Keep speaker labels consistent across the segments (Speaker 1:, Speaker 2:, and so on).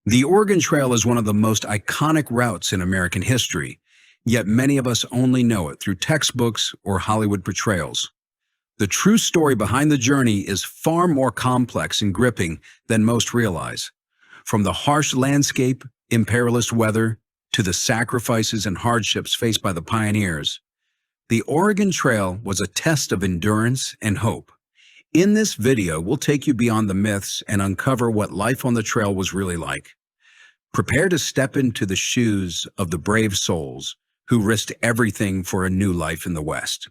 Speaker 1: The Oregon Trail is one of the most iconic routes in American history, yet many of us only know it through textbooks or Hollywood portrayals. The true story behind the journey is far more complex and gripping than most realize. From the harsh landscape, imperilous weather, to the sacrifices and hardships faced by the pioneers, the Oregon Trail was a test of endurance and hope. In this video, we'll take you beyond the myths and uncover what life on the trail was really like. Prepare to step into the shoes of the brave souls who risked everything for a new life in the West.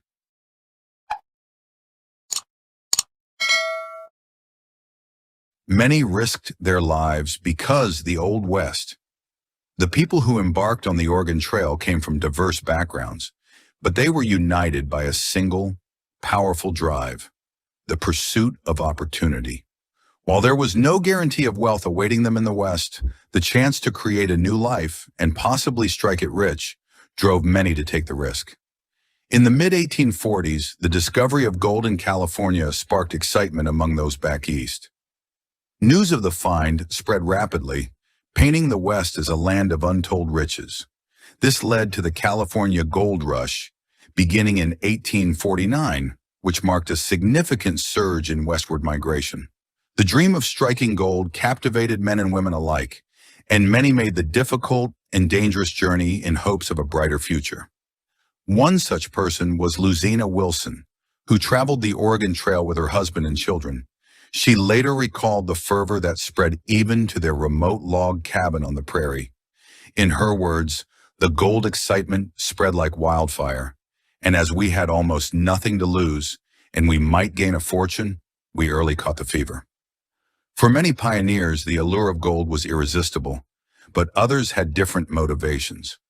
Speaker 2: Many risked their lives because the Old West. The people who embarked on the Oregon Trail came from diverse backgrounds, but they were united by a single, powerful drive: the pursuit of opportunity. While there was no guarantee of wealth awaiting them in the West, the chance to create a new life and possibly strike it rich drove many to take the risk. In the mid-1840s, the discovery of gold in California sparked excitement among those back east. News of the find spread rapidly, painting the West as a land of untold riches. This led to the California Gold Rush, beginning in 1849, which marked a significant surge in westward migration. The dream of striking gold captivated men and women alike, and many made the difficult and dangerous journey in hopes of a brighter future. One such person was Lucina Wilson, who traveled the Oregon Trail with her husband and children. She later recalled the fervor that spread even to their remote log cabin on the prairie. In her words, "The gold excitement spread like wildfire, and as we had almost nothing to lose, and we might gain a fortune, we early caught the fever." For many pioneers, the allure of gold was irresistible, but others had different motivations.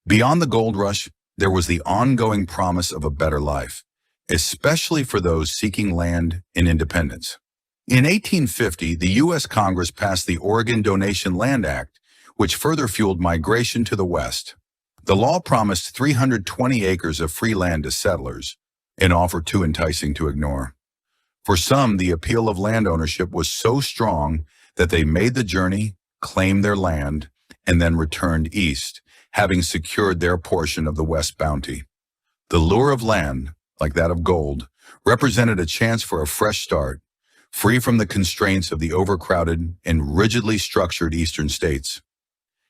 Speaker 2: Beyond the gold rush, there was the ongoing promise of a better life, especially for those seeking land and independence. In 1850, the U.S. Congress passed the Oregon Donation Land Act, which further fueled migration to the West. The law promised 320 acres of free land to settlers, an offer too enticing to ignore. For some, the appeal of land ownership was so strong that they made the journey, claimed their land, and then returned east, having secured their portion of the West bounty. The lure of land, like that of gold, represented a chance for a fresh start, free from the constraints of the overcrowded and rigidly structured eastern states.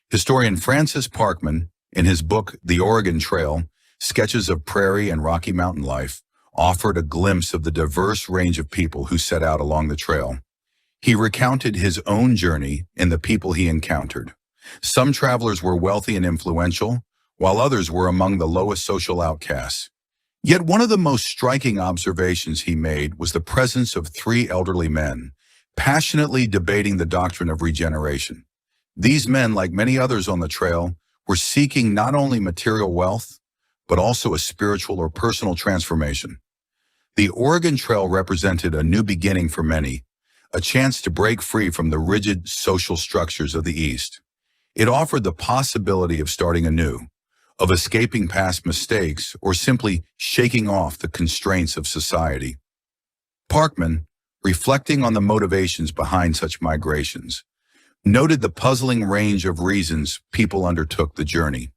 Speaker 2: Historian Francis Parkman, in his book The Oregon Trail, Sketches of Prairie and Rocky Mountain Life, offered a glimpse of the diverse range of people who set out along the trail. He recounted his own journey and the people he encountered. Some travelers were wealthy and influential, while others were among the lowest social outcasts. Yet one of the most striking observations he made was the presence of three elderly men, passionately debating the doctrine of regeneration. These men, like many others on the trail, were seeking not only material wealth, but also a spiritual or personal transformation. The Oregon Trail represented a new beginning for many, a chance to break free from the rigid social structures of the East. It offered the possibility of starting anew, of escaping past mistakes, or simply shaking off the constraints of society. Parkman, reflecting on the motivations behind such migrations, noted the puzzling range of reasons people undertook the journey.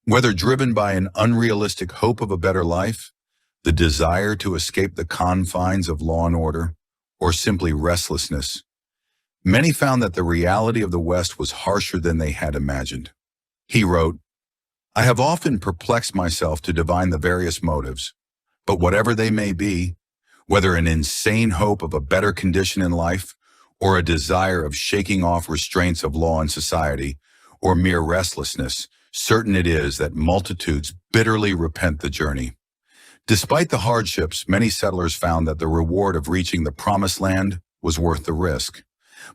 Speaker 2: Whether driven by an unrealistic hope of a better life, the desire to escape the confines of law and order, or simply restlessness, many found that the reality of the West was harsher than they had imagined. He wrote, "I have often perplexed myself to divine the various motives, but whatever they may be, whether an insane hope of a better condition in life, or a desire of shaking off restraints of law and society, or mere restlessness, certain it is that multitudes bitterly repent the journey." Despite the hardships, many settlers found that the reward of reaching the promised land was worth the risk.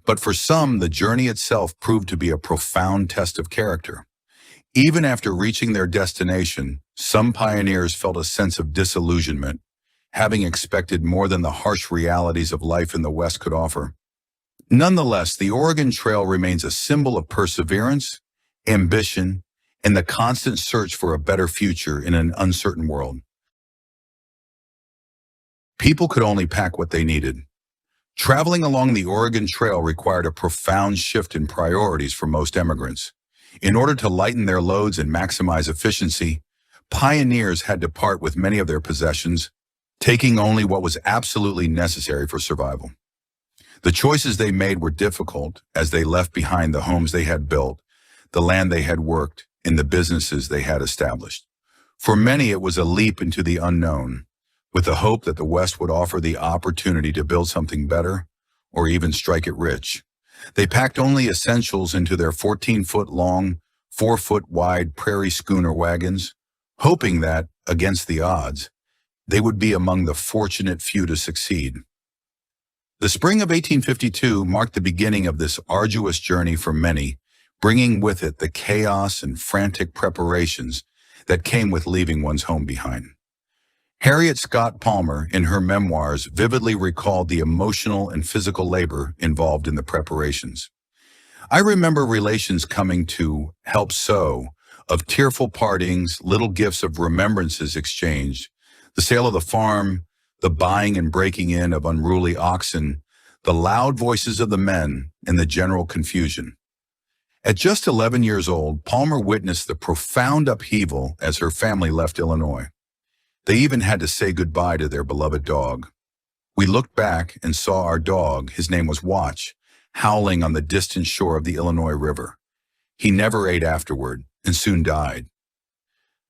Speaker 2: But for some, the journey itself proved to be a profound test of character. Even after reaching their destination, some pioneers felt a sense of disillusionment, having expected more than the harsh realities of life in the West could offer. Nonetheless, the Oregon Trail remains a symbol of perseverance, ambition, and the constant search for a better future in an uncertain world. People could only pack what they needed. Traveling along the Oregon Trail required a profound shift in priorities for most immigrants. In order to lighten their loads and maximize efficiency, pioneers had to part with many of their possessions, taking only what was absolutely necessary for survival. The choices they made were difficult as they left behind the homes they had built, the land they had worked, and the businesses they had established. For many, it was a leap into the unknown, with the hope that the West would offer the opportunity to build something better or even strike it rich. They packed only essentials into their 14-foot-long, 4-foot-wide prairie schooner wagons, hoping that, against the odds, they would be among the fortunate few to succeed. The spring of 1852 marked the beginning of this arduous journey for many, bringing with it the chaos and frantic preparations that came with leaving one's home behind. Harriet Scott Palmer, in her memoirs, vividly recalled the emotional and physical labor involved in the preparations. I remember relations coming to help sew, of tearful partings, little gifts of remembrances exchanged, the sale of the farm, the buying and breaking in of unruly oxen, the loud voices of the men, and the general confusion. At just 11 years old, Palmer witnessed the profound upheaval as her family left Illinois. They even had to say goodbye to their beloved dog. We looked back and saw our dog, his name was Watch, howling on the distant shore of the Illinois River. He never ate afterward and soon died.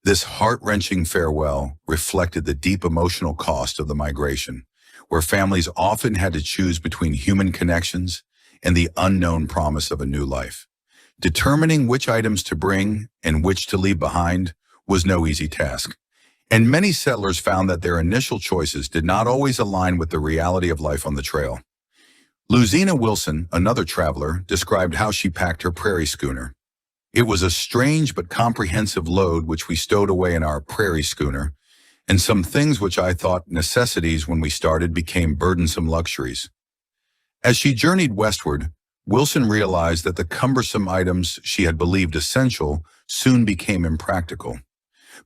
Speaker 2: This heart-wrenching farewell reflected the deep emotional cost of the migration, where families often had to choose between human connections and the unknown promise of a new life. Determining which items to bring and which to leave behind was no easy task. And many settlers found that their initial choices did not always align with the reality of life on the trail. Luzina Wilson, another traveler, described how she packed her prairie schooner. It was a strange but comprehensive load which we stowed away in our prairie schooner, and some things which I thought necessities when we started became burdensome luxuries. As she journeyed westward, Wilson realized that the cumbersome items she had believed essential soon became impractical.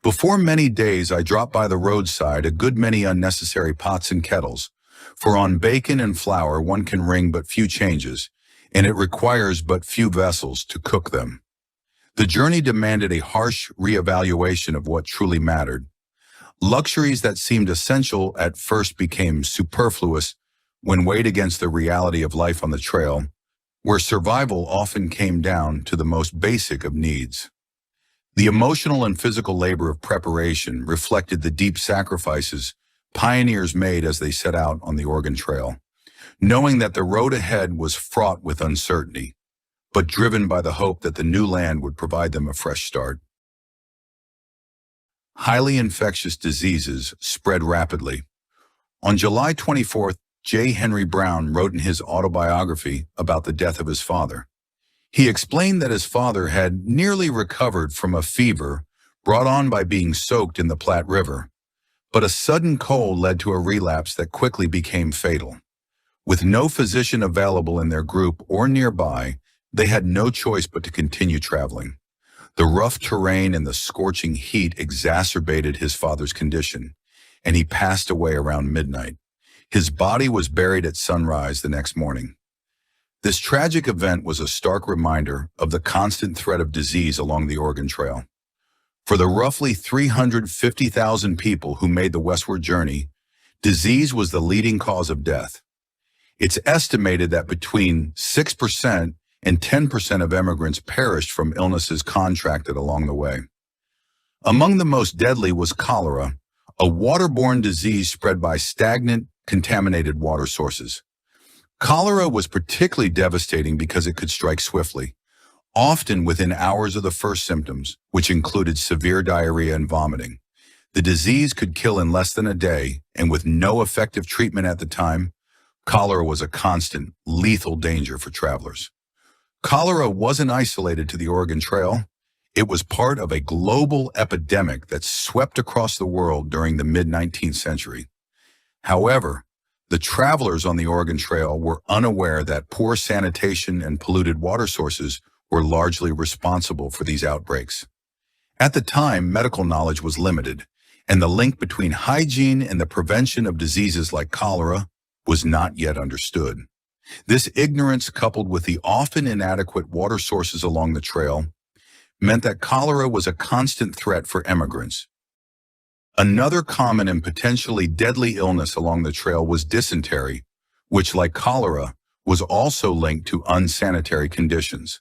Speaker 2: Before many days, I dropped by the roadside a good many unnecessary pots and kettles, for on bacon and flour one can wring but few changes, and it requires but few vessels to cook them. The journey demanded a harsh reevaluation of what truly mattered. Luxuries that seemed essential at first became superfluous when weighed against the reality of life on the trail, where survival often came down to the most basic of needs. The emotional and physical labor of preparation reflected the deep sacrifices pioneers made as they set out on the Oregon Trail, knowing that the road ahead was fraught with uncertainty, but driven by the hope that the new land would provide them a fresh start. Highly infectious diseases spread rapidly. On July 24th, J. Henry Brown wrote in his autobiography about the death of his father. He explained that his father had nearly recovered from a fever brought on by being soaked in the Platte River, but a sudden cold led to a relapse that quickly became fatal. With no physician available in their group or nearby, they had no choice but to continue traveling. The rough terrain and the scorching heat exacerbated his father's condition, and he passed away around midnight. His body was buried at sunrise the next morning. This tragic event was a stark reminder of the constant threat of disease along the Oregon Trail. For the roughly 350,000 people who made the westward journey, disease was the leading cause of death. It's estimated that between 6% and 10% of immigrants perished from illnesses contracted along the way. Among the most deadly was cholera, a waterborne disease spread by stagnant, contaminated water sources. Cholera was particularly devastating because it could strike swiftly, often within hours of the first symptoms, which included severe diarrhea and vomiting. The disease could kill in less than a day, and with no effective treatment at the time, cholera was a constant, lethal danger for travelers. Cholera wasn't isolated to the Oregon Trail. It was part of a global epidemic that swept across the world during the mid-19th century. However, the travelers on the Oregon Trail were unaware that poor sanitation and polluted water sources were largely responsible for these outbreaks. At the time, medical knowledge was limited, and the link between hygiene and the prevention of diseases like cholera was not yet understood. This ignorance, coupled with the often inadequate water sources along the trail, meant that cholera was a constant threat for emigrants. Another common and potentially deadly illness along the trail was dysentery, which, like cholera, was also linked to unsanitary conditions.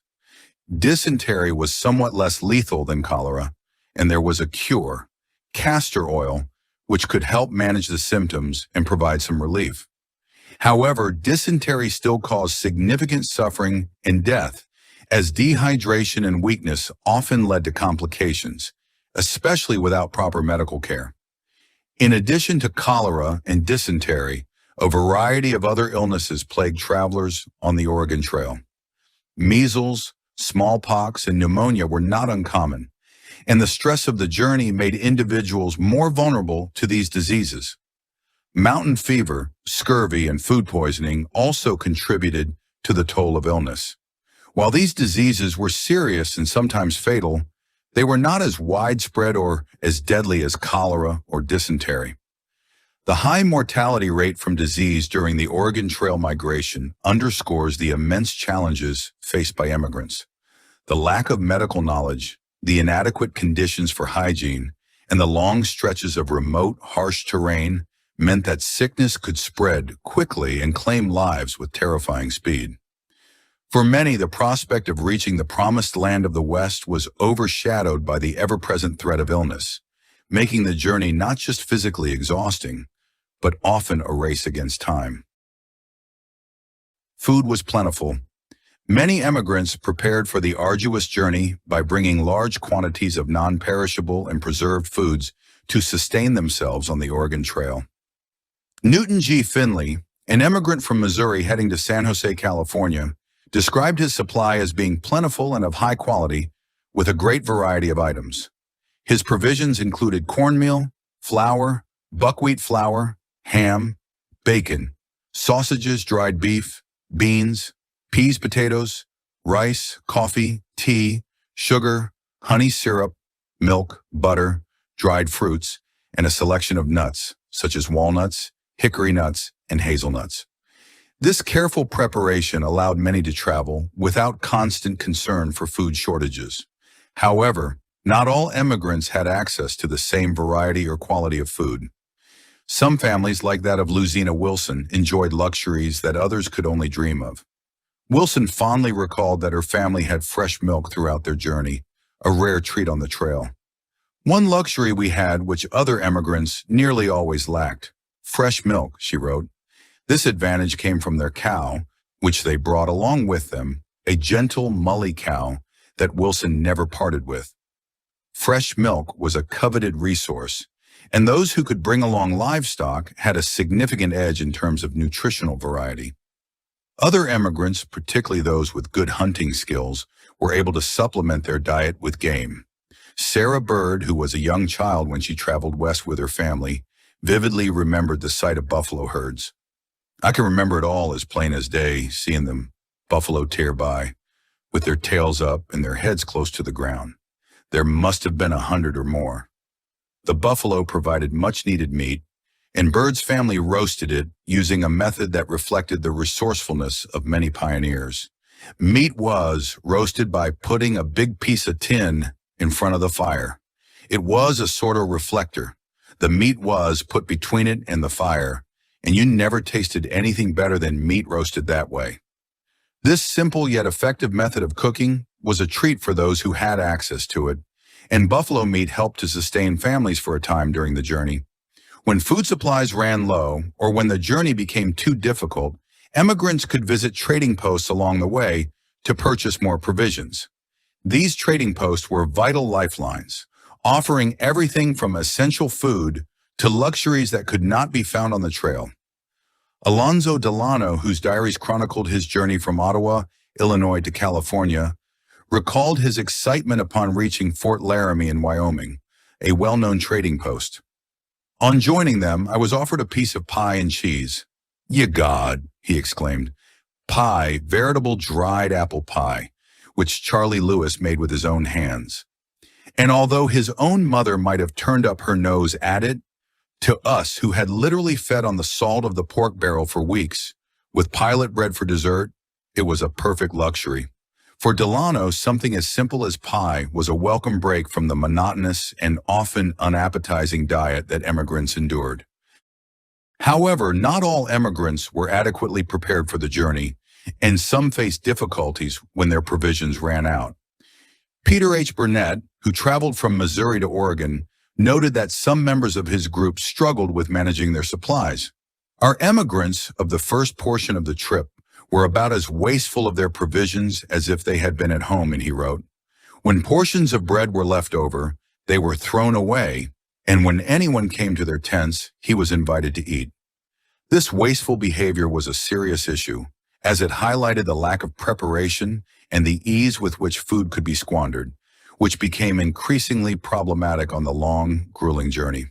Speaker 2: Dysentery was somewhat less lethal than cholera, and there was a cure, castor oil, which could help manage the symptoms and provide some relief. However, dysentery still caused significant suffering and death, as dehydration and weakness often led to complications, especially without proper medical care. In addition to cholera and dysentery, a variety of other illnesses plagued travelers on the Oregon Trail. Measles, smallpox, and pneumonia were not uncommon, and the stress of the journey made individuals more vulnerable to these diseases. Mountain fever, scurvy, and food poisoning also contributed to the toll of illness. While these diseases were serious and sometimes fatal, they were not as widespread or as deadly as cholera or dysentery. The high mortality rate from disease during the Oregon Trail migration underscores the immense challenges faced by immigrants. The lack of medical knowledge, the inadequate conditions for hygiene, and the long stretches of remote, harsh terrain meant that sickness could spread quickly and claim lives with terrifying speed. For many, the prospect of reaching the promised land of the West was overshadowed by the ever-present threat of illness, making the journey not just physically exhausting, but often a race against time. Food was plentiful. Many immigrants prepared for the arduous journey by bringing large quantities of non-perishable and preserved foods to sustain themselves on the Oregon Trail. Newton G. Finley, an immigrant from Missouri heading to San Jose, California, described his supply as being plentiful and of high quality, with a great variety of items. His provisions included cornmeal, flour, buckwheat flour, ham, bacon, sausages, dried beef, beans, peas, potatoes, rice, coffee, tea, sugar, honey syrup, milk, butter, dried fruits, and a selection of nuts, such as walnuts, hickory nuts, and hazelnuts. This careful preparation allowed many to travel without constant concern for food shortages. However, not all immigrants had access to the same variety or quality of food. Some families, like that of Luzina Wilson, enjoyed luxuries that others could only dream of. Wilson fondly recalled that her family had fresh milk throughout their journey, a rare treat on the trail. "One luxury we had which other immigrants nearly always lacked: fresh milk," she wrote. This advantage came from their cow, which they brought along with them, a gentle mully cow that Wilson never parted with. Fresh milk was a coveted resource, and those who could bring along livestock had a significant edge in terms of nutritional variety. Other immigrants, particularly those with good hunting skills, were able to supplement their diet with game. Sarah Bird, who was a young child when she traveled west with her family, vividly remembered the sight of buffalo herds. "I can remember it all as plain as day, seeing them buffalo tear by, with their tails up and their heads close to the ground. There must have been 100 or more. The buffalo provided much-needed meat, and Bird's family roasted it using a method that reflected the resourcefulness of many pioneers. Meat was roasted by putting a big piece of tin in front of the fire. It was a sort of reflector. The meat was put between it and the fire, and you never tasted anything better than meat roasted that way." This simple yet effective method of cooking was a treat for those who had access to it, and buffalo meat helped to sustain families for a time during the journey. When food supplies ran low, or when the journey became too difficult, immigrants could visit trading posts along the way to purchase more provisions. These trading posts were vital lifelines, offering everything from essential food to luxuries that could not be found on the trail. Alonzo Delano, whose diaries chronicled his journey from Ottawa, Illinois to California, recalled his excitement upon reaching Fort Laramie in Wyoming, a well-known trading post. "On joining them, I was offered a piece of pie and cheese. 'Ye God,' he exclaimed. Pie, veritable dried apple pie, which Charlie Lewis made with his own hands. And although his own mother might have turned up her nose at it, To us, who had literally fed on the salt of the pork barrel for weeks, with pilot bread for dessert, it was a perfect luxury. For Delano, something as simple as pie was a welcome break from the monotonous and often unappetizing diet that emigrants endured. However, not all emigrants were adequately prepared for the journey, and some faced difficulties when their provisions ran out. Peter H. Burnett, who traveled from Missouri to Oregon, noted that some members of his group struggled with managing their supplies. Our emigrants of the first portion of the trip were about as wasteful of their provisions as if they had been at home, and he wrote, when portions of bread were left over, they were thrown away, and when anyone came to their tents, he was invited to eat. This wasteful behavior was a serious issue, as it highlighted the lack of preparation and the ease with which food could be squandered, which became increasingly problematic on the long, grueling journey.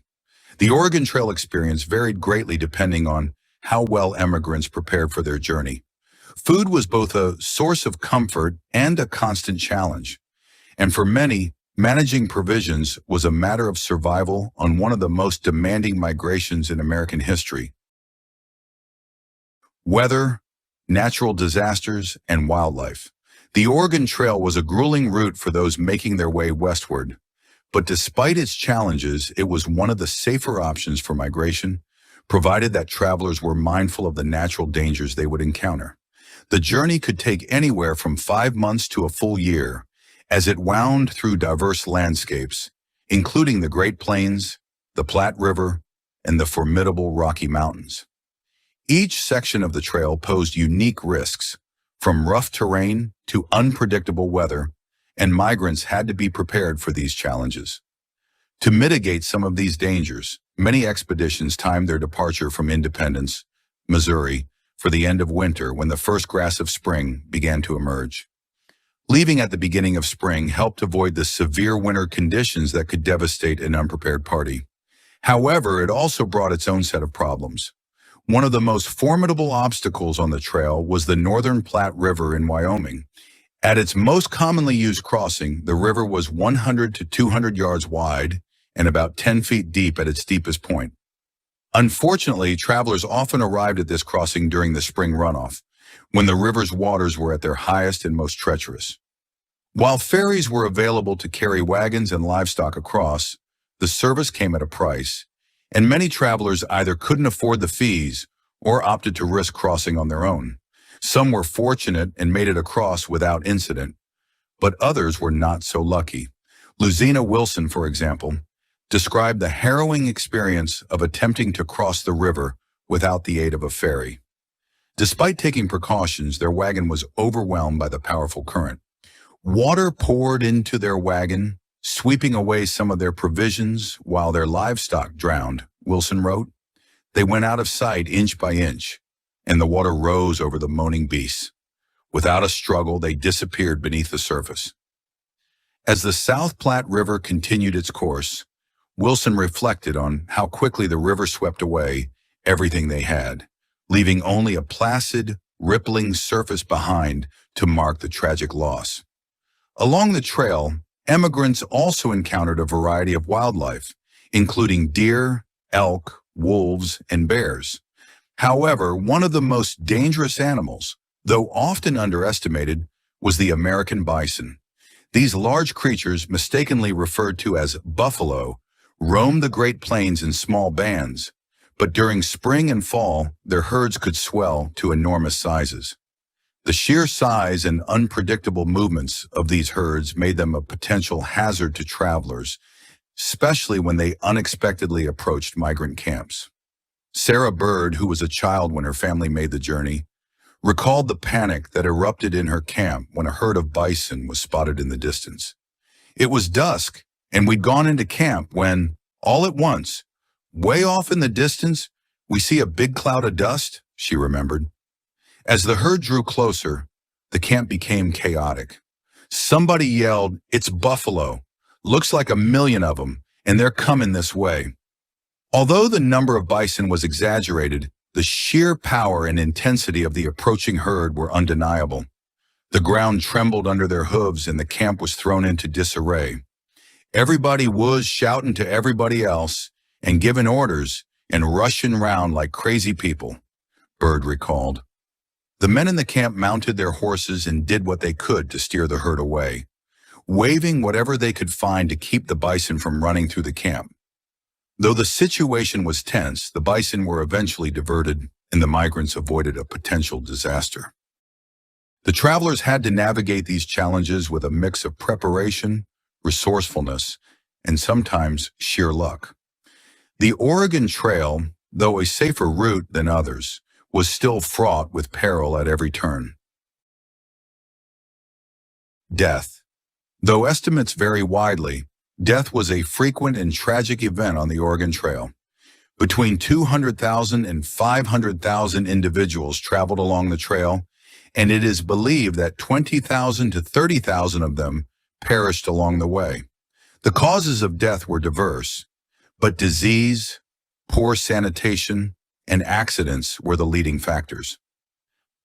Speaker 2: The Oregon Trail experience varied greatly depending on how well emigrants prepared for their journey. Food was both a source of comfort and a constant challenge, and for many, managing provisions was a matter of survival on one of the most demanding migrations in American history. Weather, natural disasters, and wildlife. The Oregon Trail was a grueling route for those making their way westward, but despite its challenges, it was one of the safer options for migration, provided that travelers were mindful of the natural dangers they would encounter. The journey could take anywhere from 5 months to a full year, as it wound through diverse landscapes, including the Great Plains, the Platte River, and the formidable Rocky Mountains. Each section of the trail posed unique risks, from rough terrain to unpredictable weather, and migrants had to be prepared for these challenges. To mitigate some of these dangers, many expeditions timed their departure from Independence, Missouri, for the end of winter when the first grass of spring began to emerge. Leaving at the beginning of spring helped avoid the severe winter conditions that could devastate an unprepared party. However, it also brought its own set of problems. One of the most formidable obstacles on the trail was the Northern Platte River in Wyoming. At its most commonly used crossing, the river was 100 to 200 yards wide and about 10 feet deep at its deepest point. Unfortunately, travelers often arrived at this crossing during the spring runoff, when the river's waters were at their highest and most treacherous. While ferries were available to carry wagons and livestock across, the service came at a price, and many travelers either couldn't afford the fees or opted to risk crossing on their own. Some were fortunate and made it across without incident, but others were not so lucky. Luzina Wilson, for example, described the harrowing experience of attempting to cross the river without the aid of a ferry. Despite taking precautions, their wagon was overwhelmed by the powerful current. Water poured into their wagon, sweeping away some of their provisions while their livestock drowned, Wilson wrote. They went out of sight inch by inch, and the water rose over the moaning beasts. Without a struggle, they disappeared beneath the surface. As the South Platte River continued its course, Wilson reflected on how quickly the river swept away everything they had, leaving only a placid, rippling surface behind to mark the tragic loss. Along the trail, emigrants also encountered a variety of wildlife, including deer, elk, wolves, and bears. However, one of the most dangerous animals, though often underestimated, was the American bison. These large creatures, mistakenly referred to as buffalo, roamed the Great Plains in small bands, but during spring and fall, their herds could swell to enormous sizes. The sheer size and unpredictable movements of these herds made them a potential hazard to travelers, especially when they unexpectedly approached migrant camps. Sarah Bird, who was a child when her family made the journey, recalled the panic that erupted in her camp when a herd of bison was spotted in the distance. It was dusk, and we'd gone into camp when, all at once, way off in the distance, we see a big cloud of dust, she remembered. As the herd drew closer, the camp became chaotic. Somebody yelled, "It's buffalo. Looks like 1,000,000 of them, and they're coming this way." Although the number of bison was exaggerated, the sheer power and intensity of the approaching herd were undeniable. The ground trembled under their hooves and the camp was thrown into disarray. Everybody was shouting to everybody else, and given orders and rushing round like crazy people, Bird recalled. The men in the camp mounted their horses and did what they could to steer the herd away, waving whatever they could find to keep the bison from running through the camp. Though the situation was tense, the bison were eventually diverted and the migrants avoided a potential disaster. The travelers had to navigate these challenges with a mix of preparation, resourcefulness, and sometimes sheer luck. The Oregon Trail, though a safer route than others, was still fraught with peril at every turn. Death. Though estimates vary widely, death was a frequent and tragic event on the Oregon Trail. Between 200,000 and 500,000 individuals traveled along the trail, and it is believed that 20,000 to 30,000 of them perished along the way. The causes of death were diverse, but disease, poor sanitation, and accidents were the leading factors.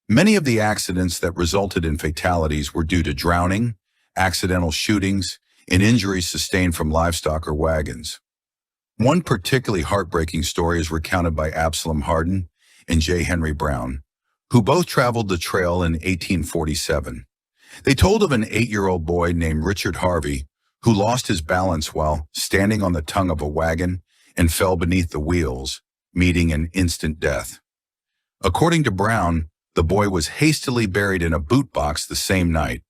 Speaker 2: Many of the accidents that resulted in fatalities were due to drowning, accidental shootings, and injuries sustained from livestock or wagons. One particularly heartbreaking story is recounted by Absalom Hardin and J. Henry Brown, who both traveled the trail in 1847. They told of an 8-year-old boy named Richard Harvey who lost his balance while standing on the tongue of a wagon and fell beneath the wheels, meeting an instant death. According to Brown, the boy was hastily buried in a boot box the same night,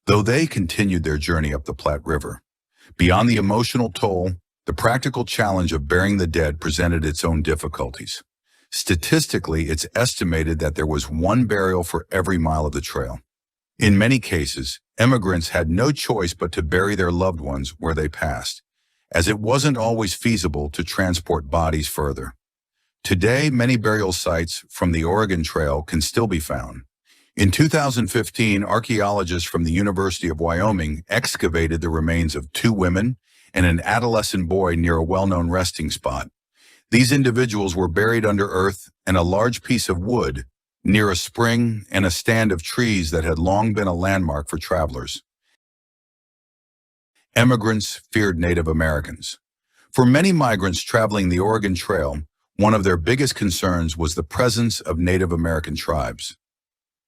Speaker 2: though they continued their journey up the Platte River. Beyond the emotional toll, the practical challenge of burying the dead presented its own difficulties. Statistically, it's estimated that there was one burial for every mile of the trail. In many cases, immigrants had no choice but to bury their loved ones where they passed, as it wasn't always feasible to transport bodies further. Today, many burial sites from the Oregon Trail can still be found. In 2015, archaeologists from the University of Wyoming excavated the remains of 2 women and an adolescent boy near a well-known resting spot. These individuals were buried under earth and a large piece of wood near a spring and a stand of trees that had long been a landmark for travelers. Immigrants feared Native Americans. For many migrants traveling the Oregon Trail, one of their biggest concerns was the presence of Native American tribes.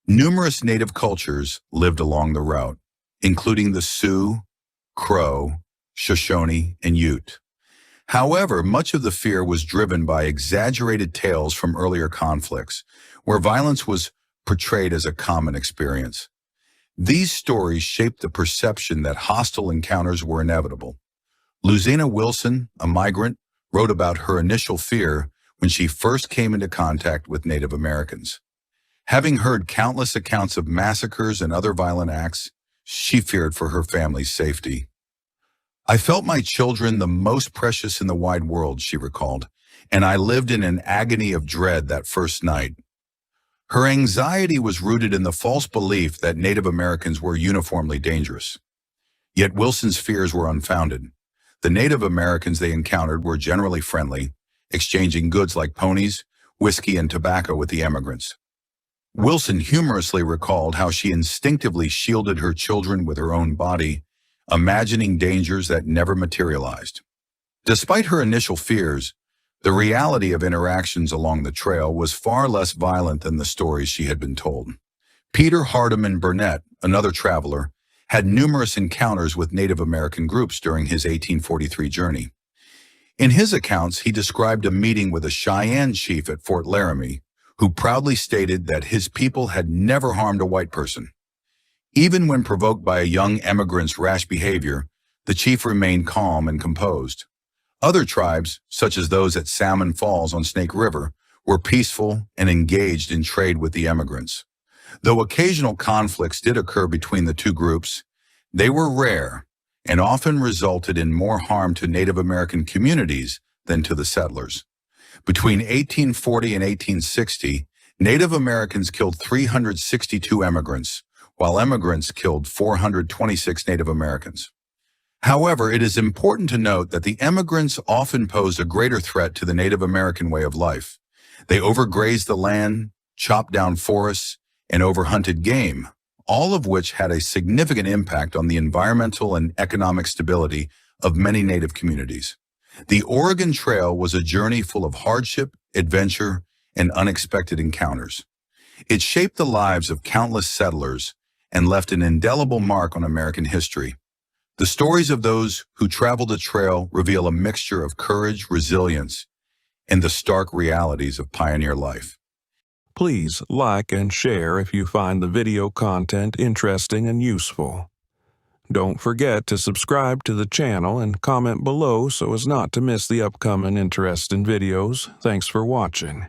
Speaker 2: Numerous Native cultures lived along the route, including the Sioux, Crow, Shoshone, and Ute. However, much of the fear was driven by exaggerated tales from earlier conflicts, where violence was portrayed as a common experience. These stories shaped the perception that hostile encounters were inevitable. Luzina Wilson, a migrant, wrote about her initial fear when she first came into contact with Native Americans. Having heard countless accounts of massacres and other violent acts, she feared for her family's safety. I felt my children the most precious in the wide world, she recalled, and I lived in an agony of dread that first night. Her anxiety was rooted in the false belief that Native Americans were uniformly dangerous. Yet Wilson's fears were unfounded. The Native Americans they encountered were generally friendly, exchanging goods like ponies, whiskey, and tobacco with the immigrants. Wilson humorously recalled how she instinctively shielded her children with her own body, imagining dangers that never materialized. Despite her initial fears, the reality of interactions along the trail was far less violent than the stories she had been told. Peter Hardiman Burnett, another traveler, had numerous encounters with Native American groups during his 1843 journey. In his accounts, he described a meeting with a Cheyenne chief at Fort Laramie, who proudly stated that his people had never harmed a white person. Even when provoked by a young emigrant's rash behavior, the chief remained calm and composed. Other tribes, such as those at Salmon Falls on Snake River, were peaceful and engaged in trade with the emigrants. Though occasional conflicts did occur between the two groups, they were rare and often resulted in more harm to Native American communities than to the settlers. Between 1840 and 1860, Native Americans killed 362 immigrants, while immigrants killed 426 Native Americans. However, it is important to note that the immigrants often posed a greater threat to the Native American way of life. They overgrazed the land, chopped down forests, and overhunted game, all of which had a significant impact on the environmental and economic stability of many Native communities. The Oregon Trail was a journey full of hardship, adventure, and unexpected encounters. It shaped the lives of countless settlers and left an indelible mark on American history. The stories of those who traveled the trail reveal a mixture of courage, resilience, and the stark realities of pioneer life.
Speaker 3: Please like and share if you find the video content interesting and useful. Don't forget to subscribe to the channel and comment below so as not to miss the upcoming interesting videos. Thanks for watching.